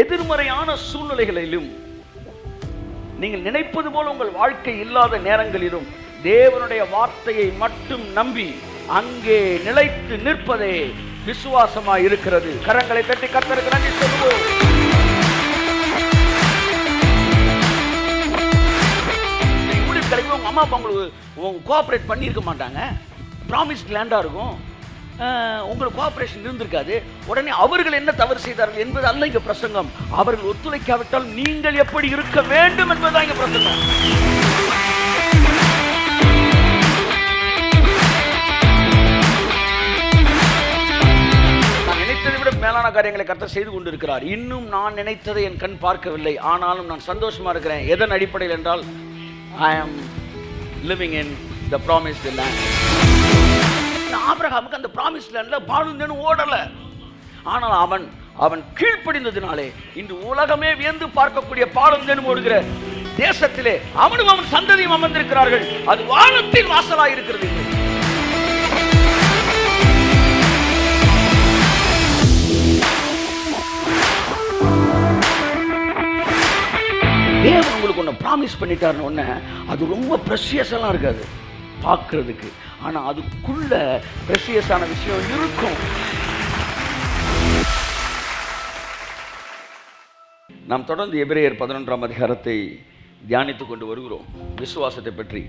எதிர்மறையான சூழ்நிலைகளிலும் நீங்கள் நினைப்பது போல உங்கள் வாழ்க்கை இல்லாத நேரங்களிலும் தேவனுடைய வார்த்தையை மட்டும் நம்பி அங்கே நிலைத்து நிற்பதே விசுவாசமாய் இருக்கிறது. கரங்களை தட்டி கர்த்தருக்கு நன்றி சொல்லுவோம். உங்க அம்மா அப்பா உங்களுக்கு கோஆபரேட் பண்ணியிருக்க மாட்டாங்க. ப்ராமிஸ்ட் லேண்டா இருக்கும், உங்களுக்கு கோஆபரேஷன் இருந்திருக்காது. உடனே அவர்கள் என்ன தவறு செய்தார்கள் என்பது அல்ல இங்க பிரசங்கம். அவர்கள் ஒத்துழைக்காவிட்டால் நீங்கள் எப்படி இருக்க வேண்டும் என்பதுதான் இங்க பிரசங்கம். நான் நினைத்ததை விட மேலான காரியங்களை கர்த்தர் செய்து கொண்டிருக்கிறார். இன்னும் நான் நினைத்ததை என் கண் பார்க்கவில்லை, ஆனாலும் நான் சந்தோஷமா இருக்கிறேன். எதன் அடிப்படையில் என்றால், I am living in the promised land. ஆபிரகாமுக்கு அந்த promised landல பாழுந்தேன்னு ஓடல. ஆனால் அவன் கீழ்ப்படிந்ததினாலே இன்று உலகமே வியந்து பார்க்கக்கூடிய பாழுந்தேன்னு ஓடுகிற தேசத்திலே அவனும் அவன் சந்ததியும் அமர்ந்திருக்கிறார்கள். அது வானத்தின் வாசலாய் இருக்கிறது. தேவன் உங்களுக்கு ஒன்று ப்ராமிஸ் பண்ணிட்டாருன்னு ஒன்று அது ரொம்ப ப்ரெஷியஸெல்லாம் இருக்காது பார்க்கறதுக்கு, ஆனால் அதுக்குள்ள ப்ரெஷியஸான விஷயம் இருக்கும். நாம் தொடர்ந்து எபிரேயர் 11ஆம் அதிகாரத்தை தியானித்து கொண்டு வருகிறோம். விசுவாசத்தை பற்றி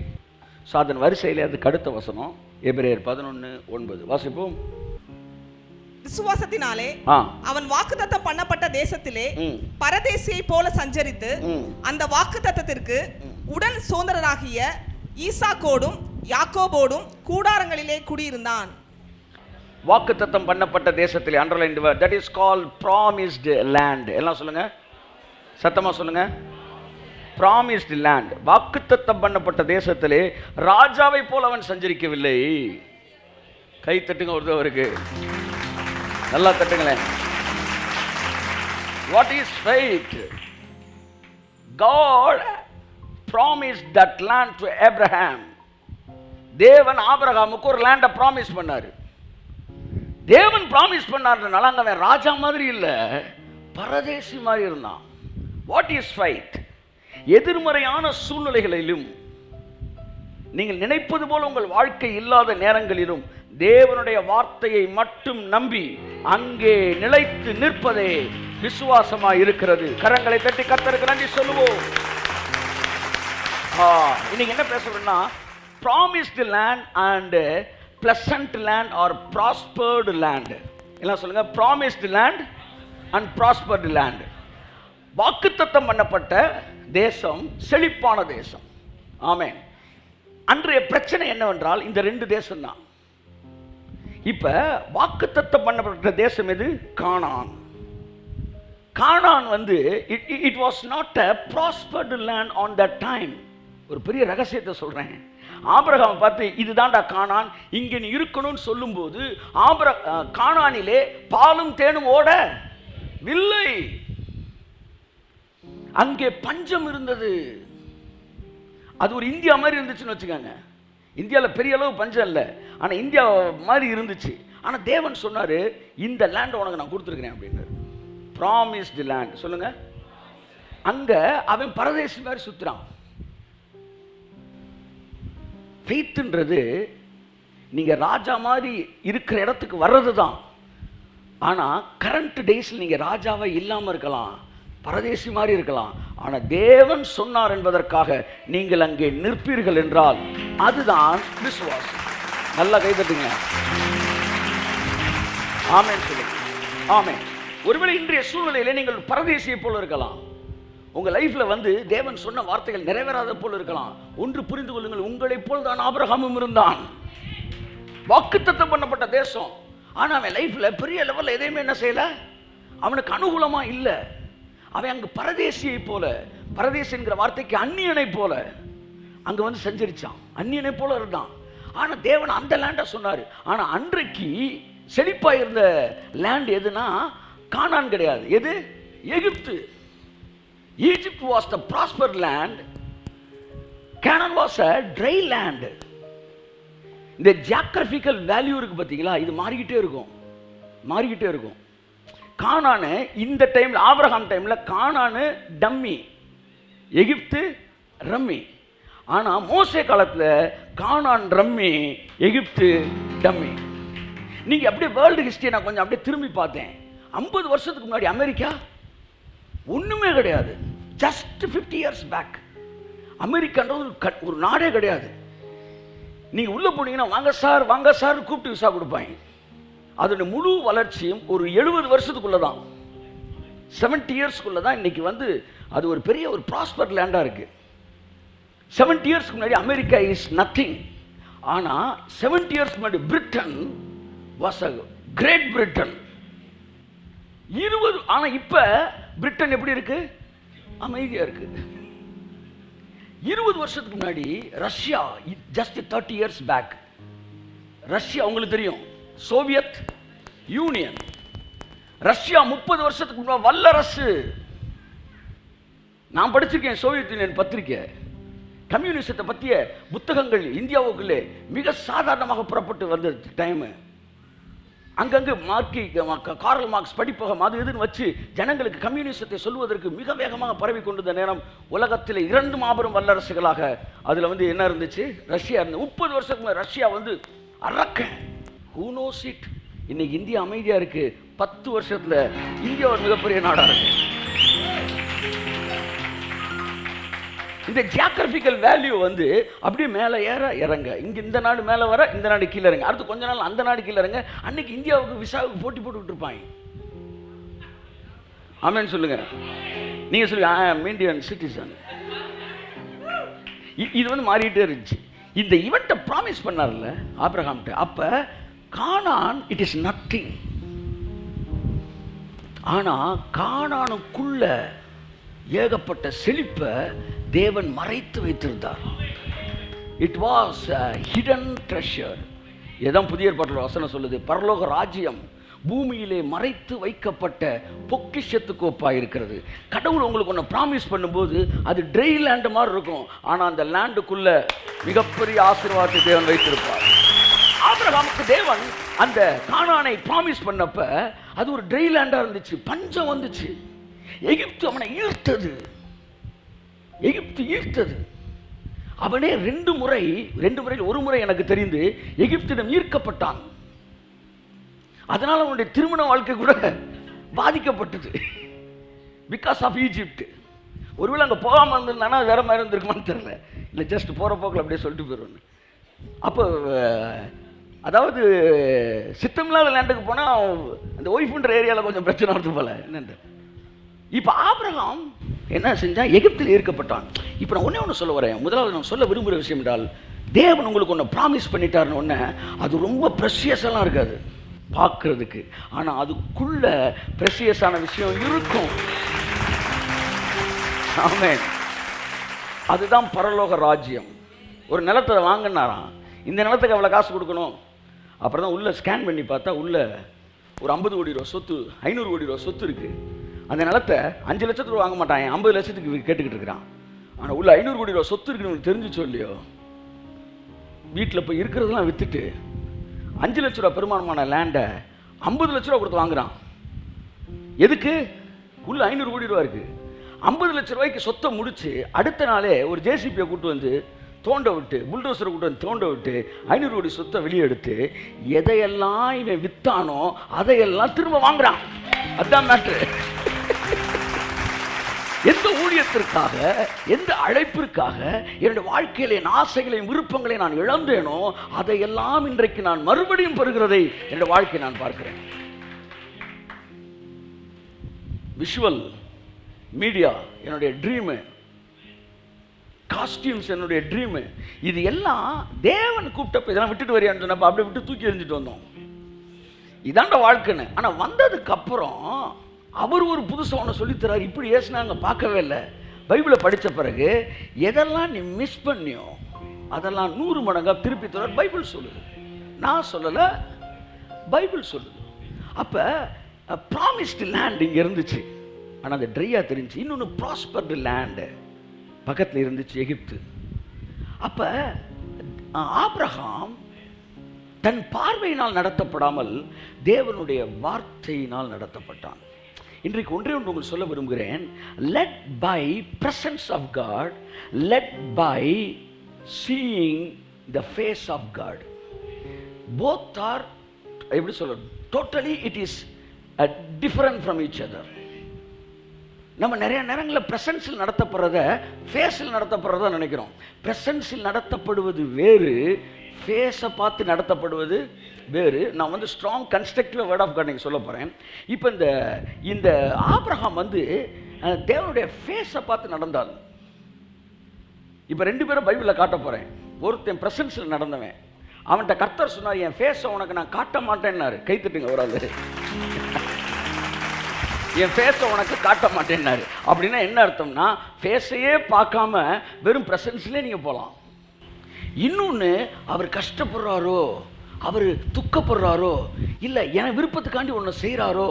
சாதன் வரிசையில் அதுக்கு அடுத்த வசனம் எபிரேயர் 11:9 வாசிப்போம். விசுவாசத்தினாலே அவன் வாக்குத்தத்தம் பண்ணப்பட்ட தேசத்திலே பரதேசியை போல சஞ்சரித்து அந்த வாக்குத்தத்தத்திற்கு உடன் சுதந்திரராகிய ஈசாக்கோடும் யாக்கோபோடும் கூடாரங்களிலே குடியிருந்தான். வாக்குத்தத்தம் பண்ணப்பட்ட தேசத்திலே, underlined word, that is called promised land. எல்லாம் சொல்லுங்க, சத்தமா சொல்லுங்க. promised land, வாக்குத்தத்தம் பண்ணப்பட்ட தேசத்திலே ராஜாவை போல அவன் சஞ்சரிக்கவில்லை. கை தட்டுங்க ஒருத்தவருக்கு, நல்லா தட்டுங்களேன். What is faith? God promised that land to Abraham. தேவன் ஆபிரகாமுக்கு ஒரு லேண்டை ப்ராமிஸ் பண்ணாரு. தேவன் ப்ராமிஸ் பண்ணாருனால அங்க அவன் ராஜா மாதிரி இல்லை, பரதேசி மாதிரி இருந்தான். What is faith? எதிர்மறையான சூழ்நிலைகளிலும் நீங்கள் நினைப்பது போல உங்கள் வாழ்க்கை இல்லாத நேரங்களிலும் தேவனுடைய வார்த்தையை மட்டும் நம்பி அங்கே நிலைத்து நிற்பதே விசுவாசமாய் இருக்கிறது. கரங்களை தட்டி கர்த்தருக்கு நன்றி சொல்லுவோம். இன்னைக்கு என்ன பேசுறோம்னா, promised land and pleasant land or prospered land. எல்லாம் சொல்லுங்க, promised land and prospered land. வாக்குத்தத்தம் பண்ணப்பட்ட தேசம் செழிப்பான தேசம். ஆமென். அன்றைய பிரச்சனை என்னவென்றால் இந்த ரெண்டு தேசம் தான். இப்ப வாக்குத்தத்தம் பண்ணப்பட்ட தேசம் எது? கானான். கானான் வந்து it was not a prospered land on that time. ஒரு பெரிய ரகசியத்தை சொல்றேன். ஆபிரகாம் பார்த்து இதுதான்டா கானான், இங்க நீ இருக்கணும்னு சொல்லும்போது கானானிலே பாலும் தேனும் ஓட வில்லை, அங்கே பஞ்சம் இருந்தது. அது ஒரு இந்தியா மாதிரி இருந்துச்சுன்னு வச்சுக்கோங்க. இந்தியாவில் பெரிய அளவு பஞ்சம் இல்லை, ஆனால் இந்தியா மாதிரி இருந்துச்சு. ஆனால் தேவன் சொன்னார், இந்த லேண்ட் உனக்கு நான் கொடுத்துருக்கிறேன் அப்படின்னு. ப்ராமிஸ்டு லேண்ட் சொல்லுங்க. அங்கே அவன் பரதேசி மாதிரி சுற்றுறான். ஃபெய்த்துன்றது நீங்கள் ராஜா மாதிரி இருக்கிற இடத்துக்கு வர்றது தான். ஆனால் கரண்ட் டேஸில் நீங்கள் ராஜாவை இல்லாமல் இருக்கலாம், பரதேசி மாதிரி இருக்கலாம். ஆனால் தேவன் சொன்னார் என்பதற்காக நீங்கள் அங்கே நிற்பீர்கள் என்றால் அதுதான் விசுவாசம். நல்லா கைதட்டுங்க. ஆமென் சொல்லுங்க. ஆமென். ஒருவேளை இன்றைய சூழ்நிலையில நீங்கள் பரதேசியை போல இருக்கலாம். உங்க லைஃப்ல வந்து தேவன் சொன்ன வார்த்தைகள் நிறைவேறாத போல இருக்கலாம். ஒன்று புரிந்து கொள்ளுங்கள், உங்களைப் போல் தான் ஆபிரகாமும் இருந்தான். வாக்குத்தத்தம் பண்ணப்பட்ட தேசம். ஆனா அவன் லைஃப்ல பெரிய லெவல்ல எதையுமே என்ன செய்யல, அவனுக்கு அனுகூலமா இல்லை. அவன் அங்கு பரதேசியை போல, பரதேசி என்கிற வார்த்தைக்கு அந்நியனை போல அங்க வந்து சஞ்சரிச்சான், அந்நியனை போல இருந்தான். ஆனா தேவன் அந்த லேண்டை சொன்னாரு. ஆனா அன்றைக்கு செழிப்பா இருந்த லேண்ட் எதுனா கானான் கிடையாது. எது? எகிப்து. Egypt was the prospered land. Canaan was a dry land. இந்த ஜியோகிராபிக்கல் வேல்யூ இருக்கு பார்த்தீங்களா, இது மாறிக்கிட்டே இருக்கும், மாறிக்கிட்டே இருக்கும். கானானு இந்த டைமில், ஆபிரகாம் டைமில் கானானு டம்மி, எகிப்து ரம்மி. ஆனால் மோசே காலத்தில் கானான் ரம்மி, எகிப்து டம்மி. நீங்கள் அப்படியே வேர்ல்டு ஹிஸ்டரியை நான் கொஞ்சம் அப்படியே திரும்பி பார்த்தேன். 50 வருஷத்துக்கு முன்னாடி அமெரிக்கா ஒன்றுமே கிடையாது. ஜஸ்ட் 50 years பேக் அமெரிக்கான்றது ஒரு நாடே கிடையாது. நீங்கள் உள்ளே போனீங்கன்னா வாங்க சார் வாங்க சார் கூப்பிட்டு விசா கொடுப்பாங்க. அதோட முழு வளர்ச்சியும் ஒரு 70 வருஷத்துக்குள்ளே தான், 70 இயர்ஸ்க்குள்ளே தான் இன்னைக்கு வந்து அது ஒரு பெரிய ஒரு ப்ராஸ்பர் லேண்டாக இருக்குது. 70 இயர்ஸ்க்கு முன்னாடி அமெரிக்கா இஸ் நத்திங். ஆனால் 70 இயர்ஸ்க்கு முன்னாடி Britain was a great Britain. 20 ஆனால் இப்போ பிரிட்டன் எப்படி இருக்கு? அமைதியாக இருக்கு. 20 வருஷத்துக்கு முன்னாடி Russia, just 30 years back, Russia உங்களுக்கு தெரியும், சோவியத் யூனியன். ரஷ்யா 30 வருஷத்துக்கு முன்னாடி வல்லரசு. நான் படிச்சிருக்கேன் சோவியத் யூனியன் பத்திரிக்கை. கம்யூனிசத்தை பற்றிய புத்தகங்கள் இந்தியாவுக்குள்ளே மிக சாதாரணமாக புறப்பட்டு வந்த டைமு. அங்கங்கே காரல் மார்க்ஸ் படிப்பகம் அது இதுன்னு வச்சு ஜனங்களுக்கு கம்யூனிசத்தை சொல்வதற்கு மிக வேகமாக பரவி கொண்டிருந்த நேரம் உலகத்தில் 2 மாபெரும் வல்லரசுகளாக அதில் வந்து என்ன இருந்துச்சு? ரஷ்யா இருந்தது. 30 வருஷத்துக்கு ரஷ்யா வந்து அரக்க. Who knows it? இன்னைக்கு இந்தியா அமைதியாக இருக்கு. 10 வருஷத்தில் இந்தியா ஒரு மிகப்பெரிய நாடாக இருக்கு. இந்த ஜியாகிரபிக்கல் வேல்யூ வந்து அப்படியே மேலே ஏற இறங்க, இங்கே இந்த நாடு மேலே வர இந்த நாடு கீழே இறங்க, அடுத்து கொஞ்ச நாள் அந்த நாடு கீழே இறங்க. அன்னைக்கு இந்தியாவுக்கு விசாவுக்கு போட்டி போட்டுக்கிட்டு இருப்பாங்க. ஆமேன்னு சொல்லுங்க. நீங்கள் சொல்லுங்க ஐ ஆம் இந்தியன் சிட்டிசன். இது வந்து மாறிட்டே இருந்துச்சு. இந்த ஈவெண்ட்டை ப்ராமிஸ் பண்ணார்ல ஆபிரகாம்கிட்ட, அப்போ கானான் இட் இஸ் நத்திங். ஆனால் கானானுக்குள்ள ஏகப்பட்ட செழிப்பை தேவன் மறைத்து வைத்திருந்தார். It was hidden treasure. இதுதான் புதிய ஏற்பாட்டில் வசனம் சொல்லுது. பரலோக ராஜ்யம் பூமியிலே மறைத்து வைக்கப்பட்ட பொக்கிஷத்துக்கு ஒப்பாக இருக்கிறது. கடவுள் உங்களுக்கு ஒன்று ப்ராமிஸ் பண்ணும்போது அது ட்ரை லேண்டு மாதிரி இருக்கும், ஆனால் அந்த லேண்டுக்குள்ள மிகப்பெரிய ஆசீர்வாதத்தை தேவன் வைத்திருப்பார். ஆபிரகாமுக்கு தேவன் அந்த கானானை ப்ராமிஸ் பண்ணப்ப அது ஒரு ட்ரை லேண்டாக இருந்துச்சு. பஞ்சம் வந்துச்சு. எகிப்து அவனை ஈர்த்தது. எகிப்து ஈர்த்தது. அவனே 2 முறையில் ஒரு முறை எனக்கு தெரிந்து எகிப்திடம் ஈர்க்கப்பட்டான். அதனால் அவனுடைய திருமண வாழ்க்கை கூட பாதிக்கப்பட்டது. Because of Egypt. ஒருவேளை அங்கே போகாமல் இருந்திருந்தானா வேற மாதிரி இருந்திருக்குமான்னு தெரியல. இல்லை ஜஸ்ட் போகிற போக்கில் அப்படியே சொல்லிட்டு போயிடுவேன். அப்போ அதாவது சித்தமில்லாத லேண்டுக்கு போனால் அந்த ஒய்ஃபுன்ற ஏரியாவில் கொஞ்சம் பிரச்சனை வருது போல என்னென்று. இப்போ ஆபிரகாம் என்ன செஞ்சான்? எகிப்தில் ஈர்க்கப்பட்டான். இப்போ நான் ஒன்று சொல்ல வரேன். முதலாவது நான் சொல்ல விரும்புகிற விஷயம் என்றால், தேவன் உங்களுக்கு ஒன்று ப்ராமிஸ் பண்ணிட்டாருன்னு ஒன்று அது ரொம்ப ப்ரெஷியஸெல்லாம் இருக்காது பார்க்கறதுக்கு, ஆனால் அதுக்குள்ள ப்ரெஷியஸான விஷயம் இருக்கும். ஆமென். அதுதான் பரலோக ராஜ்யம். ஒரு நிலத்தை வாங்கினாராம். இந்த நிலத்துக்கு அவ்வளோ காசு கொடுக்கணும். அப்புறம் தான் உள்ள ஸ்கேன் பண்ணி பார்த்தா உள்ள ஒரு 50 கோடி ரூபா சொத்து, 500 கோடி ரூபா சொத்து இருக்குது. அந்த நிலத்தை 5 லட்சத்துக்கு வாங்க மாட்டான், 50 லட்சத்துக்கு கேட்டுக்கிட்டு இருக்கிறான். ஆனால் உள்ள 500 கோடி ரூபா சொத்து இருக்குன்னு தெரிஞ்சுச்சோ இல்லையோ, வீட்டில் போய் இருக்கிறதெல்லாம் விற்றுட்டு 5 லட்ச ரூபா பெருமானமான லேண்டை 50 லட்ச ரூபா கொடுத்து வாங்குறான். எதுக்கு? உள்ள 500 கோடி ரூபா இருக்குது. 50 லட்ச ரூபாய்க்கு சொத்தை முடிச்சு அடுத்த நாளே ஒரு ஜேசிபியை கூட்டு வந்து தோண்ட விட்டு, புல்டோசரை கூட்டு வந்து தோண்ட விட்டு 500 கோடி சொத்தை வெளியே எடுத்து எதையெல்லாம் இவன் வித்தானோ அதையெல்லாம் திரும்ப வாங்குறான். அதுதான் மேட்ரு. எந்த ஊழியத்திற்காக, எந்த அழைப்பிற்காக என்னுடைய வாழ்க்கையில என் ஆசைகளையும் விருப்பங்களையும் நான் இழந்தேனோ அதையெல்லாம் இன்றைக்கு நான் மறுபடியும் பெறுகிறதை என்னுடைய வாழ்க்கையை நான் பார்க்கிறேன். விஷுவல் மீடியா என்னுடைய ட்ரீமு, காஸ்டியூம்ஸ் என்னுடைய ட்ரீமு. இது எல்லாம் தேவன் கூப்பிட்டப்ப இதெல்லாம் விட்டுட்டு வரியான்னு சொன்னப்ப அப்படியே விட்டு தூக்கி எறிஞ்சிட்டு வந்தோம். இதாண்ட வாழ்க்கைன்னு. ஆனால் வந்ததுக்கு அப்புறம் அவர் ஒரு புதுசாக ஒன்று சொல்லித்தரார். இப்படி ஏசுனாங்க பார்க்கவே இல்லை. பைபிளை படித்த பிறகு எதெல்லாம் நீ மிஸ் பண்ணியோ அதெல்லாம் 100 மடங்காக திருப்பி தர பைபிள் சொல்லுது. நான் சொல்லலை, பைபிள் சொல்லுது. அப்போ ப்ராமிஸ்டு லேண்ட் இங்கே இருந்துச்சு, ஆனால் அது ட்ரையாக தெரிஞ்சு. இன்னொன்று ப்ராஸ்பர்டு லேண்டு பக்கத்தில் இருந்துச்சு, எகிப்து. அப்போ ஆபிரகாம் தன் பார்வையினால் நடத்தப்படாமல் தேவனுடைய வார்த்தையினால் நடத்தப்பட்டான். இன்றைக்கு ஒன்றே ஒன்று உங்களுக்கு சொல்ல விரும்புகிறேன். Led by presence of God, led by seeing the face of God. Both are, எப்படி சொல்றது, totally it is different from each other. நம்ம நிறைய நேரங்களில் பிரசன்ஸில் நடத்தப்படுறத ஃபேஸில் நடத்தப்படுறதா நினைக்கிறோம். பிரசன்ஸில் நடத்தப்படுவது வேறு, ஃபேஸை பார்த்து நடத்தப்படுவது வேறு. நான் வந்து strong constructive word of God நீங்கள் சொல்ல போகிறேன். இப்போ இந்த ஆபிரகாம் வந்து தேவனுடைய ஃபேஸை பார்த்து நடந்தார். இப்போ 2 பேரும் பைபிளில் காட்ட போகிறேன். ஒருத்தன் பிரசன்ஸில் நடந்தவன், அவன்கிட்ட கர்த்தர் சொன்னார், என் ஃபேஸை உனக்கு நான் காட்ட மாட்டேன்னாரு. கைத்தட்டுங்க ஒரு ஆள். என் ஃபேஸை உனக்கு காட்ட மாட்டேன்னாரு. அப்படின்னா என்ன அர்த்தம்னா, ஃபேஸையே பார்க்காம வெறும் பிரசன்ஸ்லேயே நீங்கள் போகலாம். இன்னொன்று, அவர் கஷ்டப்படுறாரோ, அவர் துக்கப்படுறாரோ, இல்லை என் விருப்பத்துக்காண்டி ஒன்று செய்கிறாரோ,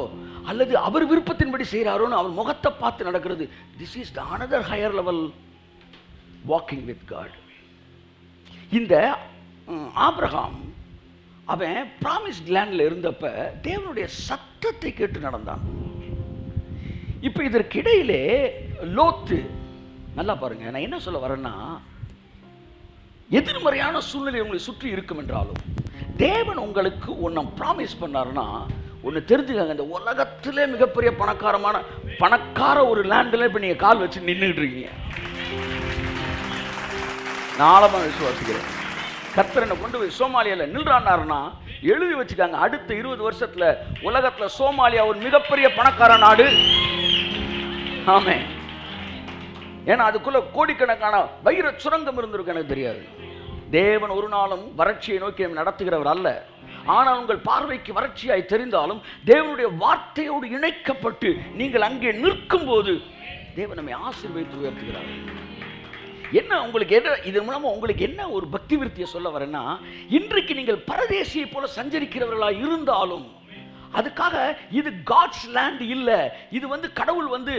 அல்லது அவர் விருப்பத்தின்படி செய்கிறாரோன்னு அவர் முகத்தை பார்த்து நடக்கிறது. This is the another higher level walking with God. இந்த ஆபிரகாம் அவன் ப்ராமிஸ்ட் லேண்டில் இருந்தப்ப தேவனுடைய சத்தத்தை கேட்டு நடந்தான். இப்போ இதற்கிடையிலே லோத்து, நல்லா பாருங்க, நான் என்ன சொல்ல வரேன்னா, எதிர்மறையான சூழ்நிலை உங்களை சுற்றி இருக்கும் என்றாலும் தேவன் உங்களுக்கு ஒன்று ப்ராமிஸ் பண்ணாருன்னா ஒன்று தெரிஞ்சுக்காங்க. இந்த உலகத்திலே மிகப்பெரிய பணக்கார ஒரு லேண்டில் இப்போ நீங்கள் கால் வச்சு நின்றுட்டு இருக்கீங்க. நான் ஆழமாக விசுவாசிக்கிறேன். கர்த்தர் என்னை கொண்டு போய் சோமாலியாவில் நின்றான்னாருன்னா எழுதி வச்சுக்காங்க, அடுத்த 20 வருஷத்தில் உலகத்தில் சோமாலியா ஒரு மிகப்பெரிய பணக்கார நாடு. ஆமே. ஏன்னா அதுக்குள்ள கோடிக்கணக்கான வைர சுரங்கம் இருந்திருக்கு. எனக்கு தெரியாது. தேவன் ஒரு நாளும் வறட்சியை நோக்கி நடத்துகிறவர் அல்ல. ஆனால் உங்கள் பார்வைக்கு வறட்சியாய் தெரிந்தாலும் தேவனுடைய வார்த்தையோடு இணைக்கப்பட்டு நீங்கள் அங்கே நிற்கும் போது தேவன் நம்மை ஆசீர்வதித்து உயர்த்துகிறார். என்ன உங்களுக்கு என்ன, இதன் மூலமா உங்களுக்கு என்ன ஒரு பக்தி விருத்தியை சொல்ல வரேன்னா, இன்றைக்கு நீங்கள் பரதேசியை போல சஞ்சரிக்கிறவர்களா இருந்தாலும் அதுக்காக இது காட்ஸ் லேண்ட் இல்லை. இது வந்து கடவுள் வந்து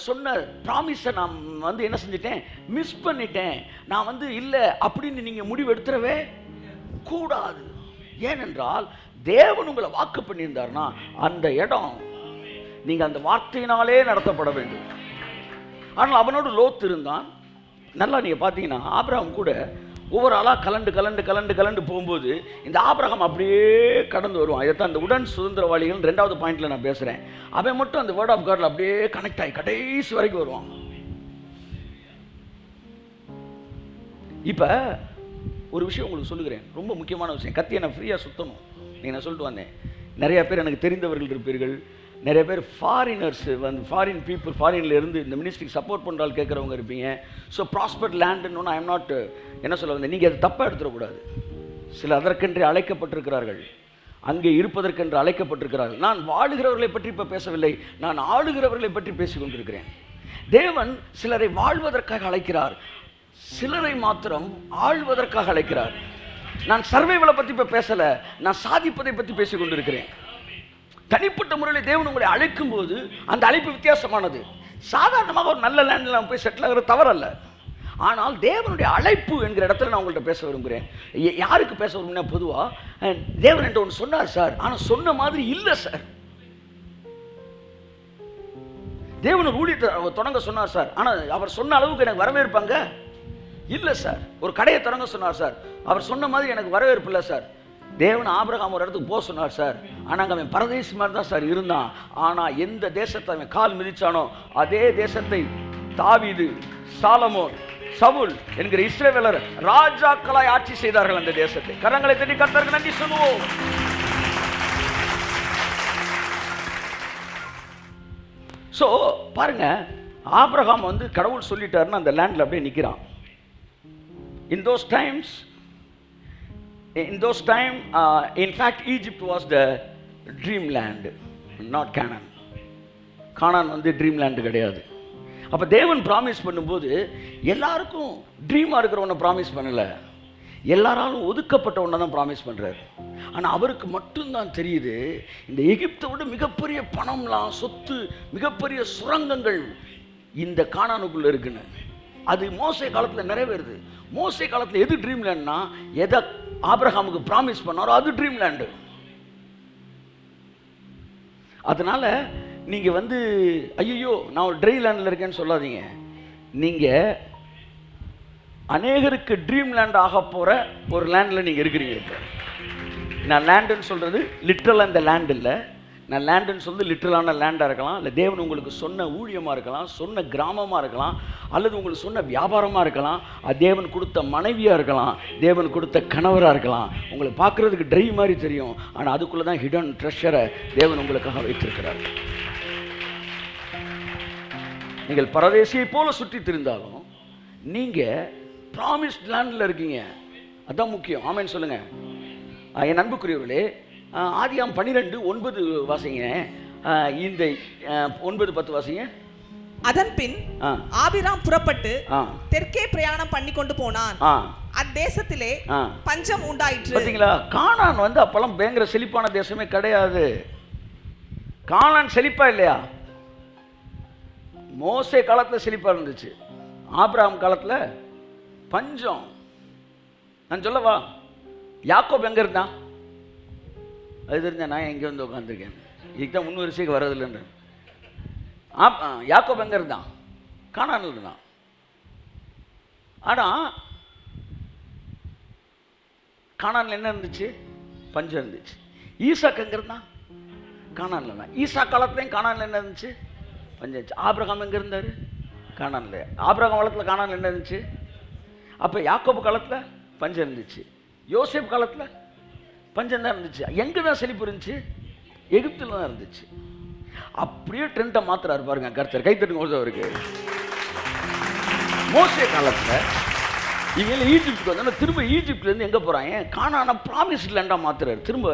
சொன்ன ப்ராமிஸை நான் வந்து என்ன செஞ்சிட்டேன், மிஸ் பண்ணிட்டேன், நான் வந்து இல்லை அப்படின்னு நீங்கள் முடிவு எடுத்துடவே கூடாது. ஏனென்றால் தேவன் உங்களை வாக்கு பண்ணியிருந்தார்னா அந்த இடம் நீங்கள் அந்த வார்த்தையினாலே நடத்தப்பட வேண்டும். ஆனால் அவனோடு லோத்து இருந்தான். நல்லா நீங்கள் பார்த்தீங்கன்னா ஆபிரகாம் கூட ஒவ்வொரு ஆளாக கலண்டு போகும்போது இந்த ஆபிரகாம் அப்படியே கடந்து வருவான். இதைத்தான் இந்த உடன் சுதந்திரவாளிகள் 2வது பாயிண்ட்ல நான் பேசுகிறேன். அவன் மட்டும் அந்த வேர்ட் ஆஃப் காட்ல அப்படியே கனெக்ட் ஆகி கடைசி வரைக்கும் வருவான். இப்போ ஒரு விஷயம் உங்களுக்கு சொல்லுகிறேன், ரொம்ப முக்கியமான விஷயம். கத்தியை நான் ஃப்ரீயாக சுத்தணும். நான் சொல்லிட்டு வந்தேன், நிறைய பேர் எனக்கு தெரிந்தவர்கள் இருப்பீர்கள், நிறைய பேர் ஃபாரினர்ஸ் வந்து ஃபாரின் பீப்புள் ஃபாரின்ல இருந்து இந்த மினிஸ்ட்ரிக்கு சப்போர்ட் பண்ணுறால் கேட்குறவங்க இருப்பீங்க. ஸோ ப்ராஸ்பர் லேண்டுன்னு ஐ எம் நாட் என்ன சொல்ல வந்தேன், நீங்கள் அதை தப்பாக எடுத்துடக்கூடாது. சில அதற்கென்று அழைக்கப்பட்டிருக்கிறார்கள், அங்கே இருப்பதற்கென்று அழைக்கப்பட்டிருக்கிறார்கள். நான் வாழுகிறவர்களை பற்றி இப்போ பேசவில்லை, நான் ஆளுகிறவர்களை பற்றி பேசி கொண்டிருக்கிறேன். தேவன் சிலரை வாழ்வதற்காக அழைக்கிறார், சிலரை மாத்திரம் ஆழ்வதற்காக அழைக்கிறார். நான் சர்வைவலை பற்றி இப்போ பேசலை, நான் சாதிப்பதை பற்றி பேசி கொண்டிருக்கிறேன். தனிப்பட்ட முறையில் தேவன் உங்களை அழைக்கும் போது அந்த அழைப்பு வித்தியாசமானது. சாதாரணமாக ஒரு நல்ல லேண்டில் நம்ம போய் செட்டில் ஆகிறது தவறல்ல. ஆனால் தேவனுடைய அழைப்பு என்கிற இடத்துல நான் உங்கள்கிட்ட பேச விரும்புகிறேன். யாருக்கு பேச விரும்புனா, பொதுவாக தேவன் என்கிட்ட ஒன்று சொன்னார் சார், ஆனால் சொன்ன மாதிரி இல்லை சார். தேவன் ஒரு ஊழியத்தை தொடங்க சொன்னார் சார், ஆனால் அவர் சொன்ன அளவுக்கு எனக்கு வரவேற்பாங்க இல்லை சார். ஒரு கடையை தொடங்க சொன்னார் சார், அவர் சொன்ன மாதிரி எனக்கு வரவேற்பு இல்லை சார். தேவன் ஆபிரகாம் ஒரு இடத்துக்கு போக சொன்னார் சார், ஆனால் அவன் பரதேசி மாதிரி தான் சார் இருந்தான். ஆனால் எந்த தேசத்தை அவன் கால் மிதிச்சானோ அதே தேசத்தை தாவீது, சாலமோன், சவுல் என்கிற இஸ்ரவேலர் ராஜாக்களாய் ஆட்சி செய்தார்கள் அந்த தேசத்தை. கரங்களை தட்டி கர்த்தருக்கு நன்றி சொல்லுவோம். ஸோ பாருங்க, ஆபிரகாம் வந்து கடவுள் சொல்லிட்டாருன்னு அந்த லேண்டில் அப்படியே நிற்கிறான். In those time, in fact, Egypt was the dreamland, not Canaan. கானான் வந்து ட்ரீம்லேண்டு கிடையாது. அப்போ தேவன் ப்ராமிஸ் பண்ணும்போது எல்லாருக்கும் ட்ரீமாக இருக்கிறவனை ப்ராமிஸ் பண்ணலை, எல்லாராலும் ஒதுக்கப்பட்ட ஒன்றை தான் ப்ராமிஸ் பண்ணுறாரு. ஆனால் அவருக்கு மட்டும்தான் தெரியுது இந்த எகிப்தை விட மிகப்பெரிய பணம்லாம், சொத்து, மிகப்பெரிய சுரங்கங்கள் இந்த கானானுக்குள்ளே இருக்குன்னு. அது மோசே காலத்தில் நிறைவேறுது. மோசே காலத்தில் எது ட்ரீம்லேண்ட்னா, எதை ஆபிரகாமுக்கு ப்ராமிஸ் பண்ணாரோ அது ட்ரீம்லேண்டு. அதனால நீங்கள் வந்து ஐயோ நான் ஒரு ட்ரை லேண்டில் இருக்கேன்னு சொல்லாதீங்க. நீங்கள் அநேகருக்கு ட்ரீம் லேண்ட் ஆக போகிற ஒரு லேண்டில் நீங்கள் இருக்கிறீங்க. இப்போ நான் லேண்டுன்னு சொல்கிறது லிட்ரலாக இந்த லேண்ட் இல்லை. நான் லேண்டுன்னு சொல்றது லிட்ரலான லேண்டாக இருக்கலாம், இல்லை தேவன் உங்களுக்கு சொன்ன ஊழியமாக இருக்கலாம், சொன்ன கிராமமாக இருக்கலாம், அல்லது உங்களுக்கு சொன்ன வியாபாரமாக இருக்கலாம், அது தேவன் கொடுத்த மனைவியாக இருக்கலாம், தேவன் கொடுத்த கணவராக இருக்கலாம். உங்களை பார்க்குறதுக்கு ட்ரை மாதிரி தெரியும், ஆனால் அதுக்குள்ளே தான் ஹிடன் ட்ரெஷரை தேவன் உங்களுக்காக வைத்திருக்கிறார். நீங்கள் பரதேசியை போல சுற்றி திரிந்தாலும் நீங்கள் ப்ராமிஸ்ட் லேண்டில் இருக்கீங்க. அதுதான் முக்கியம். ஆமென் சொல்லுங்கள். என் அன்புக்குரியவர்களே, ஆதியாம் 12:9 வாசிங்க. இந்த 9:10 வாசிங்க. அதன் பின் ஆபிராம் புறப்பட்டு தெற்கே பிரயாணம் பண்ணி கொண்டு போனான். அத்தேசத்திலே பஞ்சம் உண்டாயிற்று. பாத்தீங்களா, கானான் வந்து அப்பெல்லாம் பயங்கர செழிப்பான தேசமே கிடையாது. கானான் செழிப்பா இல்லையா? மோசே காலத்துல செழிப்பா இருந்துச்சு, ஆபிரகாம் காலத்துல பஞ்சம். நான் சொல்லவா, யாக்கோப் எங்க இருந்தான்? அது தெரிஞ்சா நான் எங்கே வந்து உட்காந்துருக்கேன். இதுக்கு தான் 3 வரிசைக்கு வர்றதில்லைன்னு. யாக்கோப் எங்கே இருந்தான்? கானானில் இருந்தான். ஆனால் கானானில் என்ன இருந்துச்சு? பஞ்சம் இருந்துச்சு. ஈசாக்கு எங்கே இருந்தான்? கானானில் இருந்தான். ஈசா காலத்துலேயும் கானானில் என்ன இருந்துச்சு? பஞ்சம் இருந்துச்சு. ஆபிரகாம் எங்கே இருந்தார்? கானானில். ஆபிரகாம் காலத்தில் கானானில் என்ன இருந்துச்சு? அப்போ யாக்கோபு காலத்தில் பஞ்சம் இருந்துச்சு. யோசேப் காலத்தில் பஞ்சம் தான் இருந்துச்சு. எங்கே தான் செழிப்பு இருந்துச்சு? எகிப்தில் தான் இருந்துச்சு. அப்படியே ட்ரெண்டை மாத்துறாரு பாருங்க கர்த்தர். கைத்தட்டுங்க ஒருத்தவருக்கு. மோசே காலத்தில் இவங்க ஈஜிப்டுக்கு வந்தாலும் திரும்ப ஈஜிப்ட்லேருந்து எங்கே போகிறாங்க? கானான ப்ராமிஸ் லேண்டாக மாத்துறாரு. திரும்ப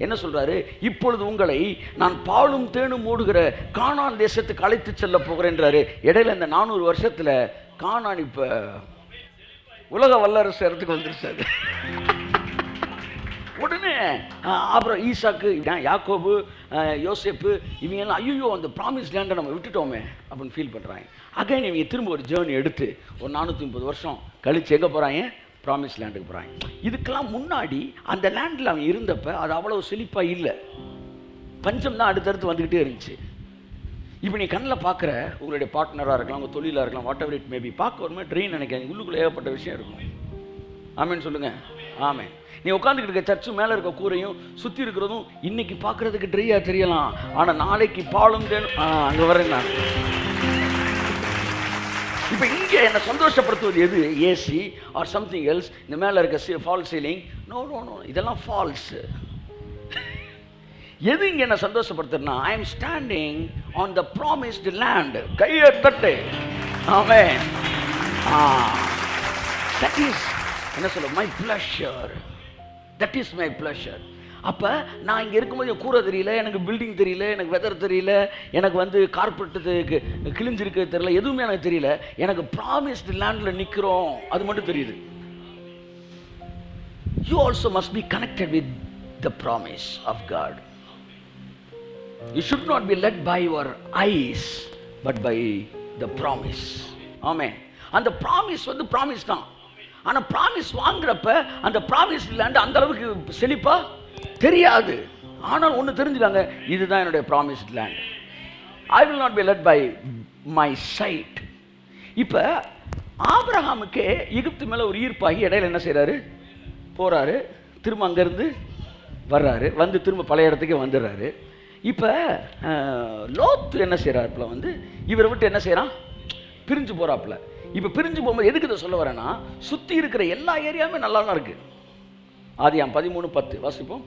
என்ன சொல்கிறாரு? இப்பொழுது உங்களை நான் பாலும் தேனும் ஓடுகிற கானான் தேசத்துக்கு அழைத்து செல்ல போகிறேன்றாரு. இடையில இந்த 400 வருஷத்தில் கானான் இப்போ உலக வல்லரசு இடத்துக்கு வந்துருச்சாரு. உடனே அப்புறம் ஈசாக்கு, யாக்கோபு, யோசேப்பு இவங்கெல்லாம் ஐயோ அந்த ப்ராமிஸ் லேண்டை நம்ம விட்டுட்டோமே அப்படின்னு ஃபீல் பண்ணுறாங்க. அகைன் இவங்க திரும்ப ஒரு ஜேர்னி எடுத்து ஒரு 430 வருஷம் கழித்து எங்கே போகிறாங்க? ப்ராமிஸ் லேண்டுக்கு போகிறாங்க. இதுக்கெல்லாம் முன்னாடி அந்த லேண்டில் அவன் இருந்தப்போ அது அவ்வளோ செழிப்பாக இல்லை, பஞ்சம் தான் அடுத்தடுத்து வந்துக்கிட்டே இருந்துச்சு. இப்போ நீ கண்ணில் பார்க்குற உங்களுடைய பார்ட்னராக இருக்கலாம், உங்கள் தொழிலாக இருக்கலாம், வாட் எவர் இட் மேபி, பார்க்க ஒரு மாதிரி ட்ரெயின் நினைக்காங்க, உள்ளுக்குள்ளே ஏகப்பட்ட விஷயம் இருக்கும். ஆமேன்னு சொல்லுங்கள். ஆமே. நீ உட்காந்துக்கிட்டு இருக்க சர்ச்சு மேலே இருக்க கூரையும் சுற்றி இருக்கிறதும் இன்னைக்கு பார்க்குறதுக்கு ட்ரையாக தெரியலாம், ஆனால் நாளைக்கு பாலும் தேனும். அங்கே வரேன் நான். இப்போ இங்கே என்னை சந்தோஷப்படுத்துவது எது? AC or something else. இந்த மேலே இருக்க false ceiling, no no no, இதெல்லாம் ஃபால்ஸு. எது இங்கே என்ன சந்தோஷப்படுத்துறதுனா, I am standing on the promised land. கையை தட்டு. ஆமென். தட் இஸ் என்ன சொல்ல, my pleasure. That is my pleasure. அப்போ நான் இங்கே இருக்கும்போது கூரை தெரியல, எனக்கு பில்டிங் தெரியல, எனக்கு வெதர் தெரியல, எனக்கு வந்து கார்பெட்டுக்கு கிழிஞ்சிருக்கு தெரியல, எதுவுமே எனக்கு தெரியல. எனக்கு ப்ராமிஸ்டு லேண்டில் நிற்கிறோம், அது மட்டும் தெரியுது. You also must be connected with the promise of God. You should not be led by your eyes but by the promise. Amen. அந்த ப்ராமிஸ் வந்து ப்ராமிஸ் தான். ஆனால் ப்ராமிஸ் வாங்குறப்ப அந்த ப்ராமிஸ் லேண்ட் அந்த அளவுக்கு செழிப்பா தெரியாது. ஆனால் ஒன்று தெரிஞ்சுக்காங்க, இதுதான் என்னுடைய promise land. I will not be led by my sight. இப்போ ஆபிரகாமுக்கு எகிப்து மேலே ஒரு ஈர்ப்பாகி இடையில என்ன செய்கிறாரு? போகிறாரு, திரும்ப அங்கேருந்து வர்றாரு, வந்து திரும்ப பழைய இடத்துக்கே வந்துடுறாரு. இப்போ லோத்து என்ன செய்கிறாப்புல, வந்து இவரை விட்டு என்ன செய்கிறான்? பிரிஞ்சு போகிறாப்புல. இப்போ பிரிஞ்சு போகும்போது எதுக்கு இதை சொல்ல வரேன்னா, சுற்றி இருக்கிற எல்லா ஏரியாவுமே நல்லா தான் இருக்கு. ஆதியாம் 13:10 வாசிப்போம்.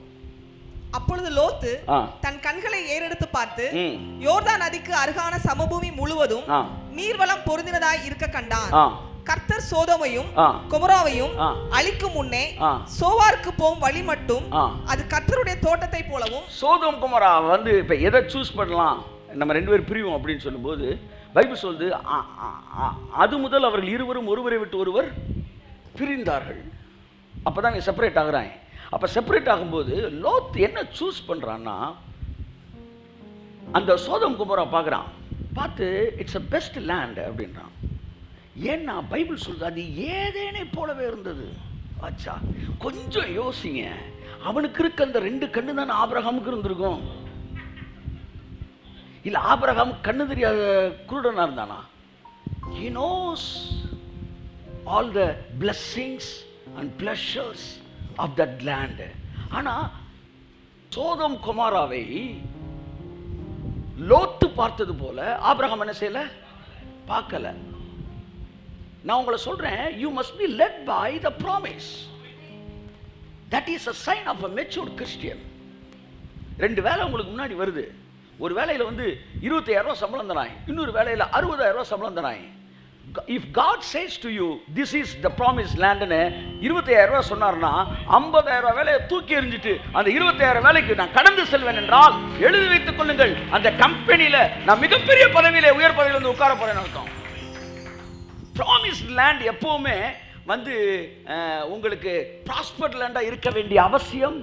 அப்பொழுது லோத்து தன் கண்களை ஏறெடுத்து பார்த்து யோர்தான் நதிக்கு அருகான சமபூமி முழுவதும் நீர்வளம் பொருந்தினதாய் இருக்க கண்டான். கர்த்தர் சோதோமையும் கொமோராவையும் அழிக்கும் முன்னே சோவாருக்கு போகும் வழி மட்டும் அது கர்த்தருடைய தோட்டத்தை போலவும். சோதோம் கொமோரா வந்து இப்போ எதை சூஸ் பண்ணலாம், நம்ம 2 பேர் பிரிவோம் அப்படின்னு சொல்லும்போது பைபிள் சொல்லுது, அது முதல் அவர்கள் இருவரும் ஒருவரை விட்டு ஒருவர் பிரிந்தார்கள். அப்போ தான் இங்கே செப்பரேட் ஆகுறாங்க. அப்போ செப்பரேட் ஆகும்போது லோத் என்ன சூஸ் பண்ணுறான்னா, அந்த சோதோம் கொமோரா பார்க்குறான், பார்த்து இட்ஸ் அ பெஸ்ட் லேண்ட் அப்படின்றான். ஏன்னா பைபிள் சொல்லுது அது ஏதேனை போலவே இருந்தது. ஆச்சா, கொஞ்சம் யோசிங்க. அவனுக்கு இருக்க அந்த 2 கண்ணு தானே ஆபிரகாமுக்கு இருந்திருக்கும். இல்லை ஆபிரகாம் கண்ணு தெரியாத குருடனா இருந்தானா? He knows all the blessings and pleasures of that land. ஆனா சோதோம் கொமோராவை லோத்து பார்த்தது போல ஆபிரகாம் என்ன செய்யல? பார்க்கல. நான் உங்களை சொல்றேன், you must be led by the promise. That is a sign of a mature Christian. ரெண்டு வேலை உங்களுக்கு முன்னாடி வருது. ஒரு வேலையில் 25,000 சம்பளம் தராய், இன்னொரு வேலையில் 60,000 சம்பளம் Terai. If God says to you, this is the promised land ன்னு 25,000 சொன்னார்னா 50,000 வேலையை தூக்கி எறிஞ்சிட்டு அந்த 25,000 வேலைக்கு நான் கடந்து செல்வேன் என்றால் எழுதி வைத்துக் கொள்ளுங்கள், அந்த கம்பெனியில நான் மிகப்பெரிய பதவியில உயர் பதவியில் உட்கார போறேன்னு அர்த்தம். Promised land எப்பவுமே உங்களுக்கு ப்ராஸ்பர் லேண்டா இருக்க வேண்டிய அவசியம்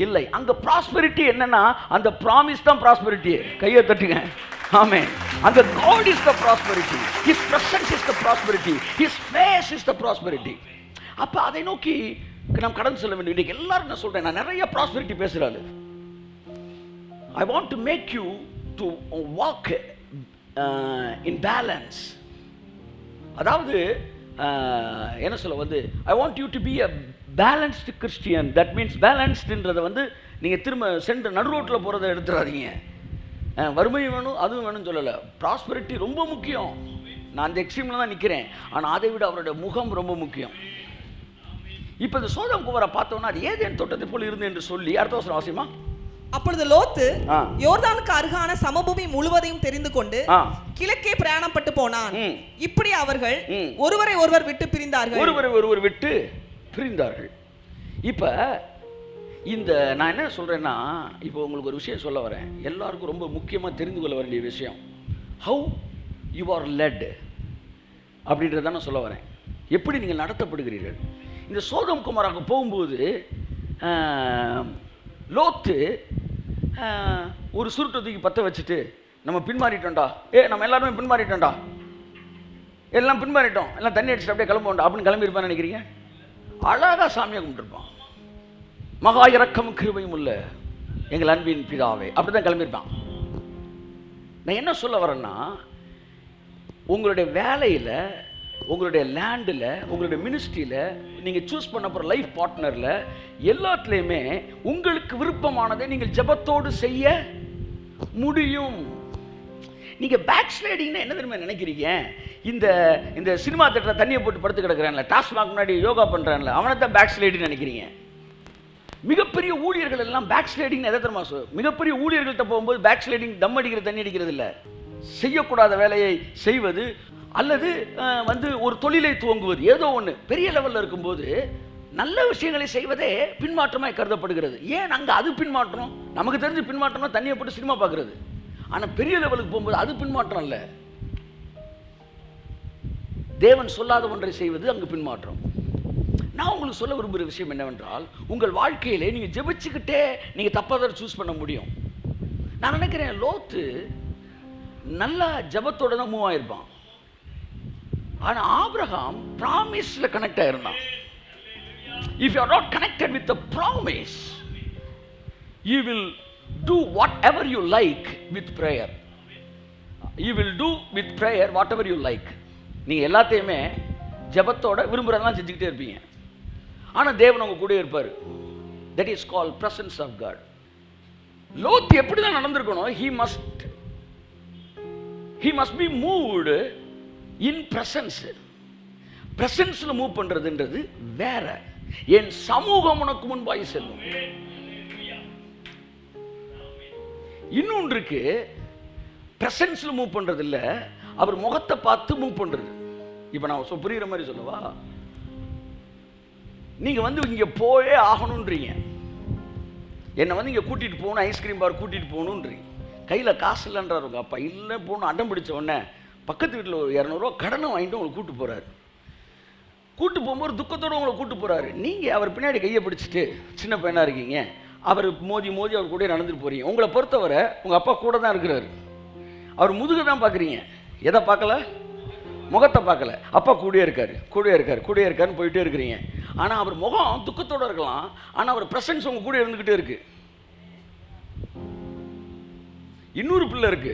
இல்லை. அங்க ப்ராஸ்பெரிட்டி என்னன்னா அந்த ப்ராமிஸ் தான் ப்ராஸ்பெரிட்டி. கையை தட்டுங்க. ஆமென். அங்க God is the prosperity, His presence is the prosperity, His face is the prosperity. அப்ப அதை நோக்கி நாம் கடந்து செல்ல வேண்டிய. இன்னைக்கு எல்லாரும் நான் சொல்றேன், நான் நிறைய ப்ராஸ்பெரிட்டி பேசுறாரு. I want to make you to walk in balance. அதாவது என்ன சொல்ல I want you to be a balanced Christian. That means balancedன்றதை நீங்க திரும்ப சென்று நடு ரோட்ல போறதை எடுத்துறாதீங்க. வறுமை வேணும் அதுவும் வேணும்னு சொல்லலை. ப்ராஸ்பெரிட்டி ரொம்ப முக்கியம். நான் அந்த எக்ஸ்ட்ரீம்ல தான் நிற்கிறேன். ஆனால் அதை விட அவருடைய முகம் ரொம்ப முக்கியம். இப்போ இந்த சோதோம் குமாரை பார்த்தோம்னா அது ஏதேன் தோட்டத்தை போல இருந்து என்று சொல்லி அடுத்த வருஷம் அவசியமா. அப்பொழுது லோத்து யோர்தானுக்கு அருகான சமபூமி முழுவதையும் தெரிந்து கொண்டு கிழக்கே பிரயாணப்பட்டு போனான். இப்படி அவர்கள் ஒருவரை ஒருவர் விட்டு பிரிந்தார்கள். இப்ப இந்த நான் என்ன சொல்றேன்னா, இப்போ உங்களுக்கு ஒரு விஷயம் சொல்ல வரேன். எல்லாருக்கும் ரொம்ப முக்கியமாக தெரிந்து கொள்ள வேண்டிய விஷயம், ஹவு யூ ஆர் லெட் அப்படின்றத நான் சொல்ல வரேன். எப்படி நீங்கள் நடத்தப்படுகிறீர்கள். இந்த சோதோம் குமாராவுக்கு போகும்போது லோத்து ஒரு சுருட்டை தூக்கி பற்ற வச்சுட்டு நம்ம பின்மாறிட்டோம்டா, நம்ம எல்லாருமே பின்மாறிட்டோம்டா, எல்லாம் பின்மாறிட்டோம், எல்லாம் தண்ணி அடிச்சுட்டு அப்படியே கிளம்போண்டா அப்படின்னு கிளம்பியிருப்பான்னு நினைக்கிறீங்க? அழகா சாமியை கும்பிட்டுருப்பான். மகா இரக்கமும் கிருபையும் உள்ள எங்கள் அன்பின் பிதாவே அப்படிதான் கிளம்பியிருப்பான். நான் என்ன சொல்ல வரேன்னா, உங்களுடைய வேலையில், உங்களுடைய லேண்டில், உங்களுடைய மினிஸ்ட்ரியில், நீங்கள் சூஸ் பண்ண போகிற லைஃப் பார்ட்னரில் எல்லாத்துலேயுமே உங்களுக்கு விருப்பமானதை நீங்கள் ஜெபத்தோடு செய்ய முடியும். நீங்கள் பேக் ஸ்லைடிங்னா என்ன தெரியுமா நினைக்கிறீங்க? இந்த சினிமா தேட்டரில் தண்ணியை போட்டு படுத்து கிடக்குறான்ல, டாஸ்மாக் முன்னாடி யோகா பண்ணுறான்ல, அவனை தான் பேக் ஸ்லைடின்னு நினைக்கிறீங்க. மிகப்பெரிய ஊழியர்கள் எல்லாம் பேக் ஸ்லைடிங் எதை தெரியுமா? மிகப்பெரிய ஊழியர்கள்ட்ட போகும்போது பேக் ஸ்லைடிங் தம் அடிக்கிற தண்ணி அடிக்கிறது இல்லை, செய்யக்கூடாத வேலையை செய்வது அல்லது ஒரு தொழிலை துவங்குவது, ஏதோ ஒன்று பெரிய லெவலில் இருக்கும்போது நல்ல விஷயங்களை செய்வதே பின்மாற்றமாக கருதப்படுகிறது. ஏன் அங்கே அது பின்மாற்றம்? நமக்கு தெரிஞ்சு பின்மாற்றம்னா தண்ணியை போட்டு சினிமா பார்க்குறது. ஆனால் பெரிய லெவலுக்கு போகும்போது அது பின்மாற்றம் இல்லை. தேவன் சொல்லாத ஒன்றை செய்வது அங்கு பின்மாற்றம். நான் உங்களுக்கு சொல்ல விரும்புகிற விஷயம் என்னவென்றால், உங்கள் வாழ்க்கையிலே நீங்கள் ஜெபிச்சுக்கிட்டே நீங்கள் தப்பாக சூஸ் பண்ண முடியும். நான் நினைக்கிறேன் லோத்து நல்லா ஜெபத்தோட தான் மூவ் ஆயிருப்பான். ஆனால் ஆபிரகாம் ப்ராமிஸில் கனெக்ட் ஆயிருந்தான். If you are not connected with the promise, you will do whatever you like with prayer. You will do with prayer whatever you like. நீங்கள் எல்லாத்தையுமே ஜெபத்தோட விரும்புகிறதெல்லாம் செஞ்சுக்கிட்டே இருப்பீங்க. ஆனால் தேவன் உங்க கூட இருப்பார். That is called presence of God. Lot எப்படி தான் நடந்திருக்கணும்? He must be moved in presence. பிரசன்ஸ்ல மூவ் பண்றதுன்றது வேற. என் சமூகம் உனக்கு முன்பாய் செல்லும். இன்னொன்றுக்கு பிரசன்ஸ்ல மூவ் பண்றது இல்ல, அவர் முகத்தை பார்த்து மூவ் பண்றது. இப்ப நான் புரியுற மாதிரி சொல்லவா? நீங்க இங்க போயே ஆகணும்ன்றீங்க, என்னை இங்க கூட்டிட்டு போகணும், ஐஸ்கிரீம் பார் கூட்டிட்டு போகணுன்றீங்க. கையில காசு இல்லைன்றாரு உங்க அப்பா. இல்லை போகணும் அடம் பிடிச்ச உடனே பக்கத்து வீட்டில் ஒரு 200 ரூபா கடனை வாங்கிட்டு உங்களை கூட்டு போறாரு. கூட்டு போகும்போது துக்கத்தோடு உங்களை கூட்டு போறாரு. நீங்கள் அவர் பின்னாடி கையை பிடிச்சிட்டு சின்ன பையனாக இருக்கீங்க, அவர் மோதி அவர் கூட நடந்துட்டு போறீங்க. உங்களை பொறுத்தவரை உங்கள் அப்பா கூட தான் இருக்கிறாரு. அவர் முதுகு தான் பார்க்குறீங்க, எதை பார்க்கல? முகத்தை பார்க்கல. அப்பா கூடயே இருக்காருன்னு போயிட்டே இருக்கிறீங்க. ஆனால் அவர் முகம் துக்கத்தோடு இருக்கலாம், ஆனால் அவர் பிரசன்ஸ் உங்கள் கூட இருந்துக்கிட்டே இருக்கு. இன்னொரு பிள்ளை இருக்கு,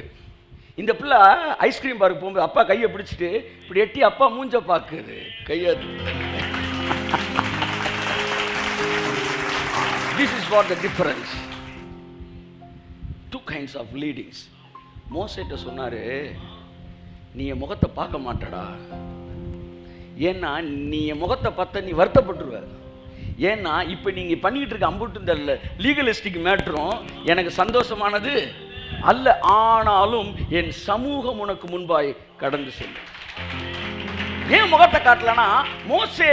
இந்த பிள்ளை ஐஸ்கிரீம் பார்க்க போகும்போது அப்பா கையை பிடிச்சிட்டு இப்படி எட்டி அப்பா மூஞ்ச பார்க்குது கையை. This is what the difference. Two kinds of leadings. மோசேட்ட சொன்னாரு, நீ என் முகத்தை பார்க்க மாட்டடா, ஏன்னா நீ என் முகத்தை பார்த்த நீ வருத்தப்பட்டுருவ. ஏன்னா இப்போ நீங்கள் பண்ணிக்கிட்டு இருக்க அம்புட்டு இந்த லீகலிஸ்டிக் மேட்ரும் எனக்கு சந்தோஷமானது அல்ல, ஆனாலும் என் சமூகம் உனக்கு முன்பாய் கடந்து செல்லும். ஏன் முகத்தை காட்டலன்னா, மோசே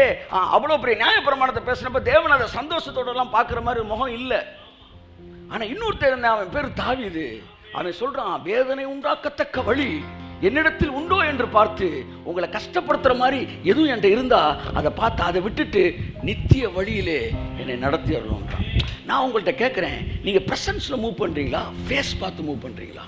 அவ்வளோ பெரிய நியாயப்பிரமாணத்தை பேசினப்ப தேவன் அதை சந்தோஷத்தோடலாம் பார்க்குற மாதிரி முகம் இல்லை. ஆனால் இன்னொருத்தர் இருந்தேன், அவன் பேர் தாவீது. அவன் சொல்கிறான், வேதனை உண்டாக்கத்தக்க வழி என்னிடத்தில் உண்டோ என்று பார்த்து உங்களை கஷ்டப்படுத்துகிற மாதிரி எதுவும் என்கிட்ட இருந்தால் அதை பார்த்து அதை விட்டுட்டு நித்திய வழியிலே என்னை நடத்தி வரணுன்றான். நான் உங்கள்கிட்ட கேட்குறேன், நீங்கள் ப்ரெசன்ஸில் மூவ் பண்ணுறீங்களா, ஃபேஸ் பார்த்து மூவ் பண்ணுறீங்களா?